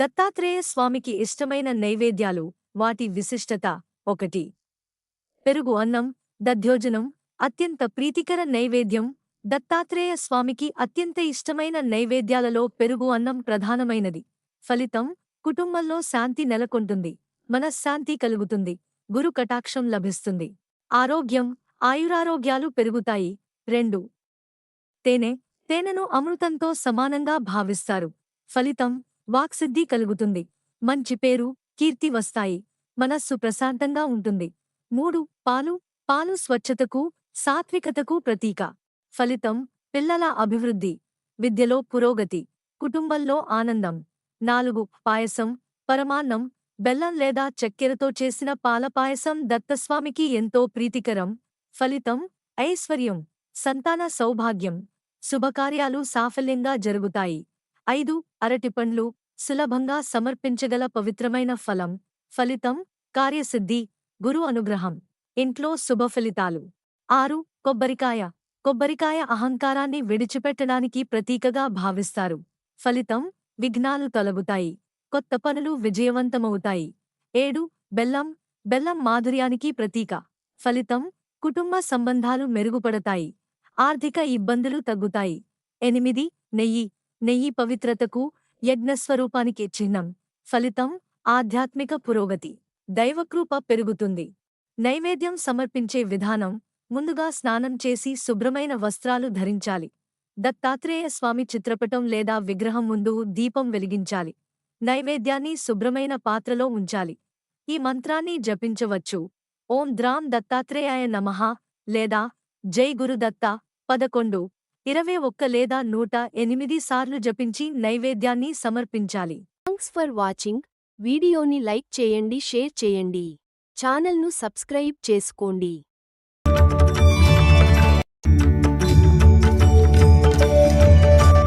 దత్తాత్రేయ స్వామికి ఇష్టమైన నైవేద్యాలు, వాటి విశిష్టత. 1. పెరుగు అన్నం, దధ్యోజనం. అత్యంత ప్రీతికర నైవేద్యం. దత్తాత్రేయ స్వామికి అత్యంత ఇష్టమైన నైవేద్యాలలో పెరుగు అన్నం ప్రధానమైనది. ఫలితం: కుటుంబంలో శాంతి నెలకొంటుంది, మనశ్శాంతి కలుగుతుంది, గురు కటాక్షం లభిస్తుంది. ఆరోగ్యం: ఆయురారోగ్యాలు పెరుగుతాయి. 2. తేనెను అమృతంతో సమానంగా భావిస్తారు. ఫలితం: వాక్సిద్ధి కలుగుతుంది, మంచి పేరు, కీర్తి వస్తాయి, మనస్సు ప్రశాంతంగా ఉంటుంది. 3. పాలు స్వచ్ఛతకు, సాత్వికతకు ప్రతీక. ఫలితం: పిల్లల అభివృద్ధి, విద్యలో పురోగతి, కుటుంబంలో ఆనందం. 4. పాయసం, పరమాన్నం. బెల్లం లేదా చక్కెరతో చేసిన పాల పాయసం దత్తస్వామికి ఎంతో ప్రీతికరం. ఫలితం: ఐశ్వర్యం, సంతాన సౌభాగ్యం, శుభకార్యాలు సాఫల్యంగా జరుగుతాయి. 5. అరటిపండ్లు, సులభంగా సమర్పించగల పవిత్రమైన ఫలం. ఫలితం: కార్యసిద్ధి, గురు అనుగ్రహం, ఇంట్లో శుభఫలితాలు. 6. కొబ్బరికాయ అహంకారాన్ని విడిచిపెట్టడానికి ప్రతీకగా భావిస్తారు. ఫలితం: విఘ్నాలు తొలగుతాయి, కొత్త పనులు విజయవంతమవుతాయి. 7. బెల్లం మాధుర్యానికి ప్రతీక. ఫలితం: కుటుంబ సంబంధాలు మెరుగుపడతాయి, ఆర్థిక ఇబ్బందులు తగ్గుతాయి. 8. నెయ్యి పవిత్రతకు, యజ్ఞస్వరూపానికి చిహ్నం. ఫలితం: ఆధ్యాత్మిక పురోగతి, దైవకృప పెరుగుతుంది. నైవేద్యం సమర్పించే విధానం: ముందుగా స్నానం చేసి శుభ్రమైన వస్త్రాలు ధరించాలి. దత్తాత్రేయ స్వామి చిత్రపటం లేదా విగ్రహం ముందు దీపం వెలిగించాలి. నైవేద్యాన్ని శుభ్రమైన పాత్రలో ఉంచాలి. ఈ మంత్రాన్ని జపించవచ్చు: ఓం ద్రాం దత్తాత్రేయాయ నమః లేదా జై గురుదత్త 11, 21 లేదా 108 సార్లు జపించి నైవేద్యాన్ని సమర్పించాలి. Thanks for watching. వీడియోని లైక్ చేయండి, షేర్ చేయండి. ఛానల్ను సబ్స్క్రైబ్ చేసుకోండి.